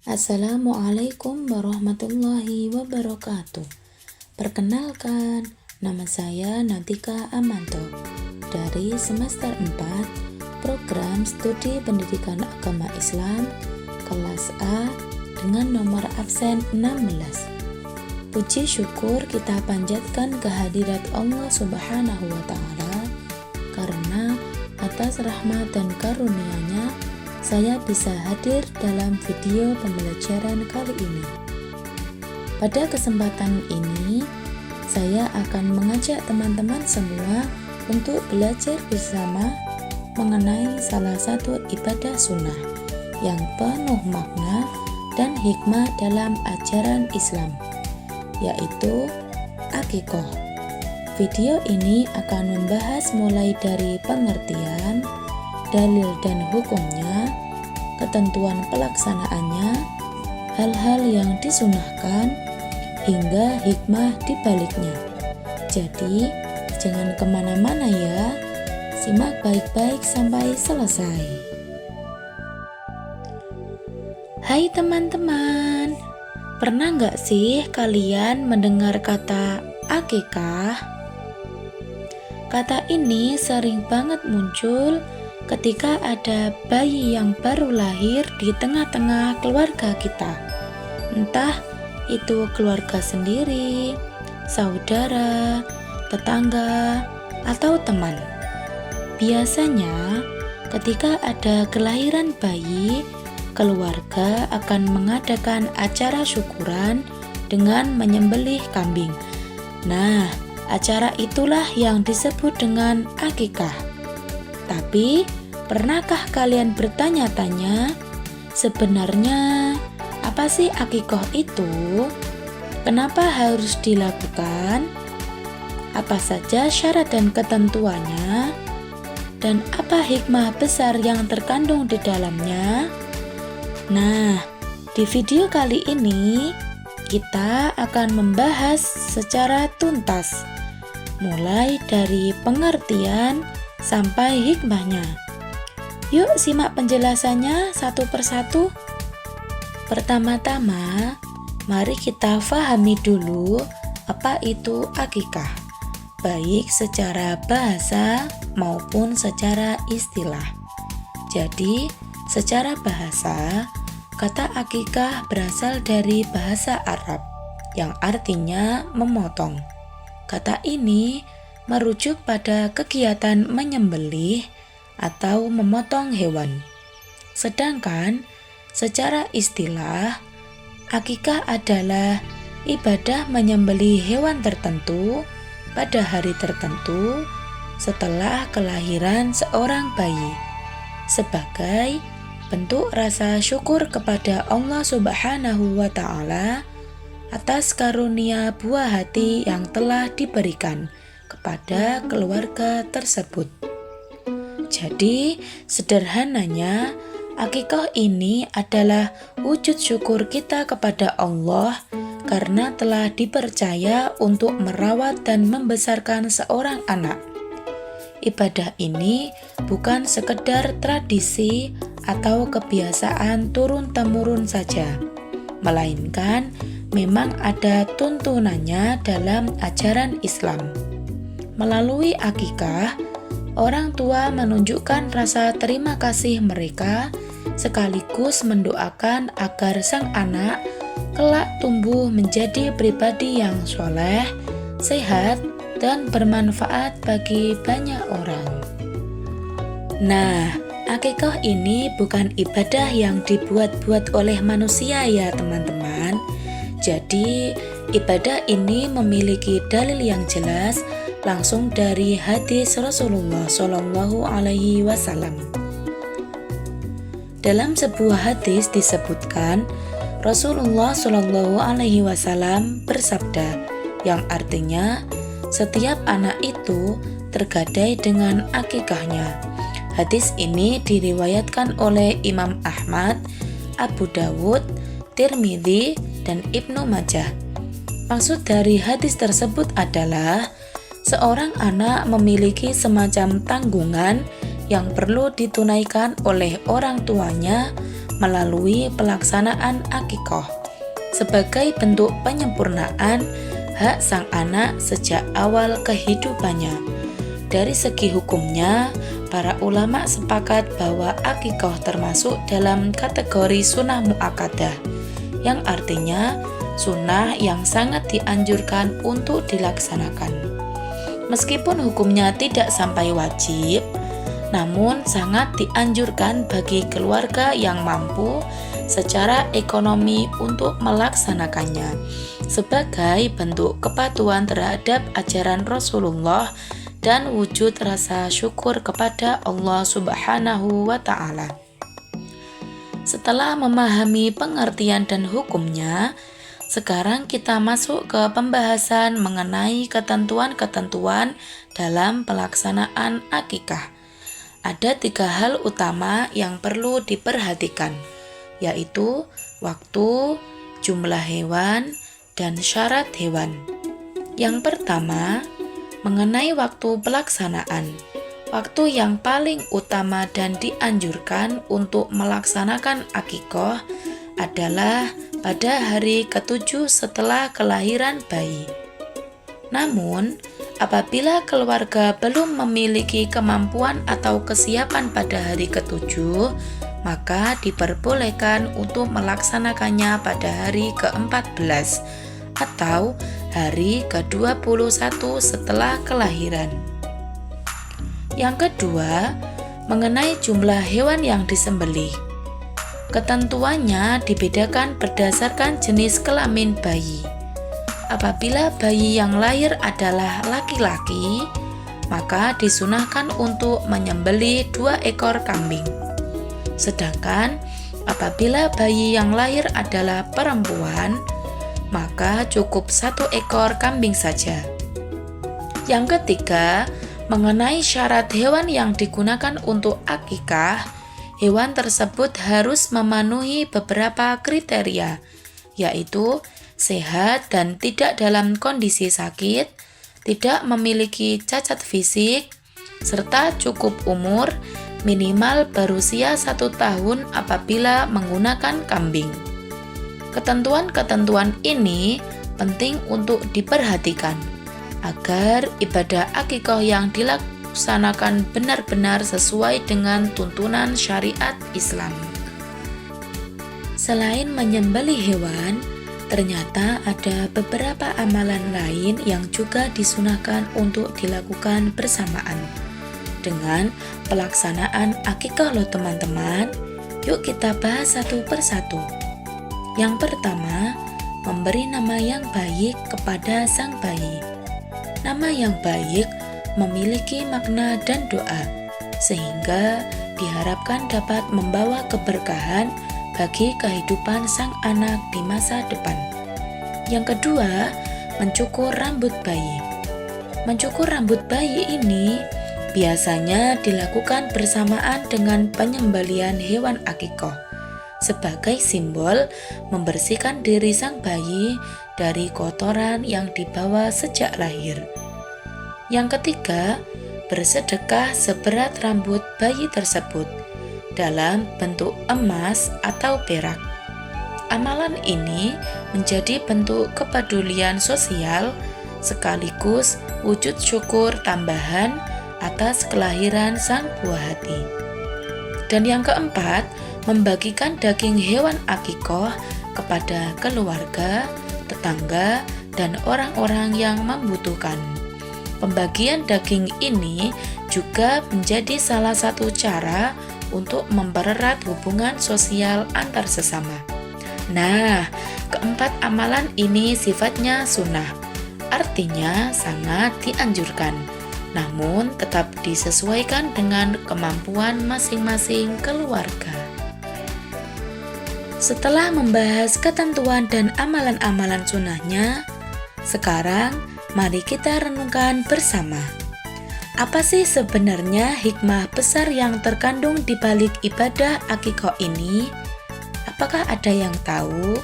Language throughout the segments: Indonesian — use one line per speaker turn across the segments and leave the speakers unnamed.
Assalamualaikum warahmatullahi wabarakatuh. Perkenalkan, nama saya Natika Amanto dari semester 4 Program Studi Pendidikan Agama Islam kelas A dengan nomor absen 16. Puji syukur kita panjatkan kehadirat Allah Subhanahu wa Ta'ala karena atas rahmat dan karunia-Nya saya bisa hadir dalam video pembelajaran kali ini. Pada kesempatan ini, saya akan mengajak teman-teman semua untuk belajar bersama mengenai salah satu ibadah sunnah yang penuh makna dan hikmah dalam ajaran Islam, yaitu akikoh. Video ini akan membahas mulai dari pengertian, dalil dan hukumnya, ketentuan pelaksanaannya, hal-hal yang disunahkan, hingga hikmah di baliknya. Jadi, jangan kemana-mana ya, simak baik-baik sampai selesai. Hai teman-teman, pernah nggak sih kalian mendengar kata akikah? Kata ini sering banget muncul ketika ada bayi yang baru lahir di tengah-tengah keluarga kita. Entah itu keluarga sendiri, saudara, tetangga, atau teman. Biasanya ketika ada kelahiran bayi, keluarga akan mengadakan acara syukuran dengan menyembelih kambing. Nah, acara itulah yang disebut dengan akikah. Tapi, pernahkah kalian bertanya-tanya, sebenarnya apa sih akikoh itu? Kenapa harus dilakukan? Apa saja syarat dan ketentuannya? Dan apa hikmah besar yang terkandung di dalamnya? Nah, di video kali ini kita akan membahas secara tuntas, mulai dari pengertian sampai hikmahnya. Yuk simak penjelasannya satu persatu. Pertama-tama, mari kita fahami dulu apa itu akikah, baik secara bahasa maupun secara istilah. Jadi, secara bahasa, kata akikah berasal dari bahasa Arab yang artinya memotong. Kata ini merujuk pada kegiatan menyembelih atau memotong hewan. Sedangkan secara istilah, akikah adalah ibadah menyembelih hewan tertentu pada hari tertentu setelah kelahiran seorang bayi sebagai bentuk rasa syukur kepada Allah Subhanahu wa Ta'ala atas karunia buah hati yang telah diberikan kepada keluarga tersebut. Jadi, sederhananya, akikah ini adalah wujud syukur kita kepada Allah karena telah dipercaya untuk merawat dan membesarkan seorang anak. Ibadah ini bukan sekedar tradisi atau kebiasaan turun-temurun saja, melainkan memang ada tuntunannya dalam ajaran Islam. Melalui akikah, orang tua menunjukkan rasa terima kasih mereka sekaligus mendoakan agar sang anak kelak tumbuh menjadi pribadi yang soleh, sehat, dan bermanfaat bagi banyak orang. Nah, akikah ini bukan ibadah yang dibuat-buat oleh manusia ya teman-teman. Jadi, ibadah ini memiliki dalil yang jelas langsung dari hadis Rasulullah Shallallahu Alaihi Wasallam. Dalam sebuah hadis disebutkan Rasulullah Shallallahu Alaihi Wasallam bersabda, yang artinya setiap anak itu tergadai dengan akikahnya. Hadis ini diriwayatkan oleh Imam Ahmad, Abu Dawud, Tirmidzi, dan Ibnu Majah. Maksud dari hadis tersebut adalah seorang anak memiliki semacam tanggungan yang perlu ditunaikan oleh orang tuanya melalui pelaksanaan akikoh sebagai bentuk penyempurnaan hak sang anak sejak awal kehidupannya. Dari segi hukumnya, para ulama sepakat bahwa akikoh termasuk dalam kategori sunnah muakkadah, yang artinya sunnah yang sangat dianjurkan untuk dilaksanakan. Meskipun hukumnya tidak sampai wajib, namun sangat dianjurkan bagi keluarga yang mampu secara ekonomi untuk melaksanakannya sebagai bentuk kepatuhan terhadap ajaran Rasulullah dan wujud rasa syukur kepada Allah Subhanahu wa Ta'ala. Setelah memahami pengertian dan hukumnya, sekarang kita masuk ke pembahasan mengenai ketentuan-ketentuan dalam pelaksanaan akikah. Ada 3 hal utama yang perlu diperhatikan, yaitu waktu, jumlah hewan, dan syarat hewan. Yang pertama, mengenai waktu pelaksanaan. Waktu yang paling utama dan dianjurkan untuk melaksanakan akikoh adalah pada hari ke-7 setelah kelahiran bayi. Namun, apabila keluarga belum memiliki kemampuan atau kesiapan pada hari ke-7, maka diperbolehkan untuk melaksanakannya pada hari ke-14 atau hari ke-21 setelah kelahiran. Yang kedua, mengenai jumlah hewan yang disembelih. Ketentuannya dibedakan berdasarkan jenis kelamin bayi. Apabila bayi yang lahir adalah laki-laki, maka disunahkan untuk menyembelih 2 ekor kambing. Sedangkan apabila bayi yang lahir adalah perempuan, maka cukup 1 ekor kambing saja. Yang ketiga, mengenai syarat hewan yang digunakan untuk akikah, hewan tersebut harus memenuhi beberapa kriteria, yaitu sehat dan tidak dalam kondisi sakit, tidak memiliki cacat fisik, serta cukup umur, minimal berusia 1 tahun apabila menggunakan kambing. Ketentuan-ketentuan ini penting untuk diperhatikan agar ibadah akikoh yang dilaksanakan benar-benar sesuai dengan tuntunan syariat Islam. Selain menyembelih hewan, ternyata ada beberapa amalan lain yang juga disunahkan untuk dilakukan bersamaan dengan pelaksanaan akikoh loh teman-teman. Yuk kita bahas satu persatu. Yang pertama, memberi nama yang baik kepada sang bayi. Nama yang baik memiliki makna dan doa, sehingga diharapkan dapat membawa keberkahan bagi kehidupan sang anak di masa depan. Yang kedua, mencukur rambut bayi. Mencukur rambut bayi ini biasanya dilakukan bersamaan dengan penyembelihan hewan akikoh, sebagai simbol membersihkan diri sang bayi dari kotoran yang dibawa sejak lahir. Yang ketiga, bersedekah seberat rambut bayi tersebut dalam bentuk emas atau perak. Amalan ini menjadi bentuk kepedulian sosial sekaligus wujud syukur tambahan atas kelahiran sang buah hati. Dan yang keempat, membagikan daging hewan akikoh kepada keluarga, tetangga, dan orang-orang yang membutuhkan. Pembagian daging ini juga menjadi salah satu cara untuk mempererat hubungan sosial antar sesama. Nah, keempat amalan ini sifatnya sunnah, artinya sangat dianjurkan, namun tetap disesuaikan dengan kemampuan masing-masing keluarga. Setelah membahas ketentuan dan amalan-amalan sunnahnya, sekarang mari kita renungkan bersama. Apa sih sebenarnya hikmah besar yang terkandung di balik ibadah akikoh ini? Apakah ada yang tahu?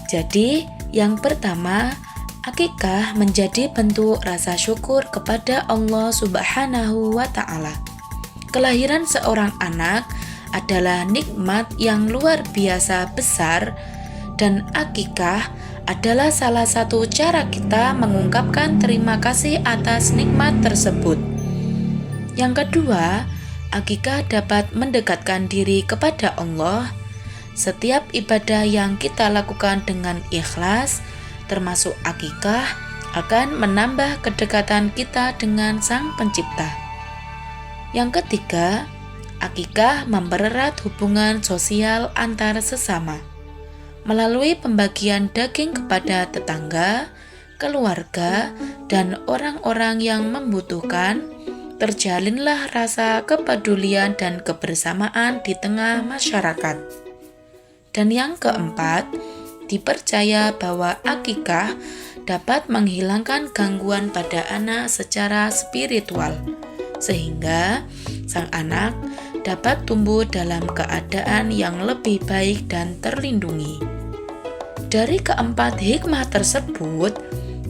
Jadi, yang pertama, akikah menjadi bentuk rasa syukur kepada Allah Subhanahu wa Ta'ala. Kelahiran seorang anak adalah nikmat yang luar biasa besar, dan akikah adalah salah satu cara kita mengungkapkan terima kasih atas nikmat tersebut. Yang kedua, akikah dapat mendekatkan diri kepada Allah. Setiap ibadah yang kita lakukan dengan ikhlas, termasuk akikah, akan menambah kedekatan kita dengan Sang Pencipta. Yang ketiga, akikah mempererat hubungan sosial antar sesama. Melalui pembagian daging kepada tetangga, keluarga, dan orang-orang yang membutuhkan, terjalinlah rasa kepedulian dan kebersamaan di tengah masyarakat. Dan yang keempat, dipercaya bahwa akikah dapat menghilangkan gangguan pada anak secara spiritual, sehingga sang anak dapat tumbuh dalam keadaan yang lebih baik dan terlindungi. Dari keempat hikmah tersebut,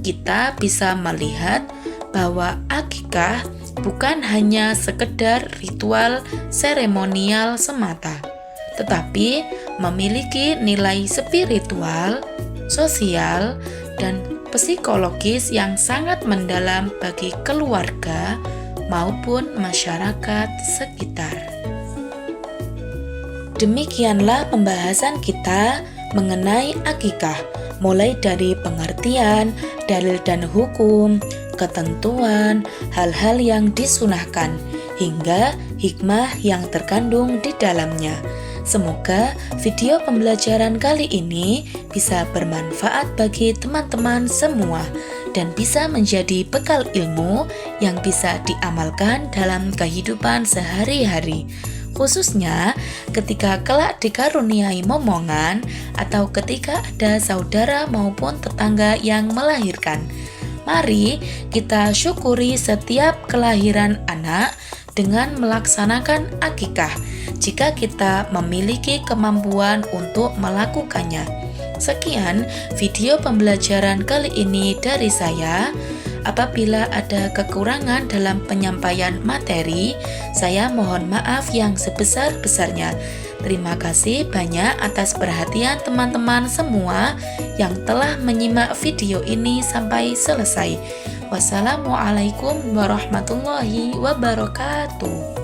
kita bisa melihat bahwa akikah bukan hanya sekedar ritual seremonial semata, tetapi memiliki nilai spiritual, sosial, dan psikologis yang sangat mendalam bagi keluarga maupun masyarakat sekitar. Demikianlah pembahasan kita mengenai akikah, mulai dari pengertian, dalil dan hukum, ketentuan, hal-hal yang disunahkan, hingga hikmah yang terkandung di dalamnya. Semoga video pembelajaran kali ini bisa bermanfaat bagi teman-teman semua dan bisa menjadi bekal ilmu yang bisa diamalkan dalam kehidupan sehari-hari, khususnya ketika kelak dikaruniai momongan atau ketika ada saudara maupun tetangga yang melahirkan. Mari kita syukuri setiap kelahiran anak dengan melaksanakan akikah jika kita memiliki kemampuan untuk melakukannya. Sekian video pembelajaran kali ini dari saya. Apabila ada kekurangan dalam penyampaian materi, saya mohon maaf yang sebesar-besarnya. Terima kasih banyak atas perhatian teman-teman semua yang telah menyimak video ini sampai selesai. Wassalamualaikum warahmatullahi wabarakatuh.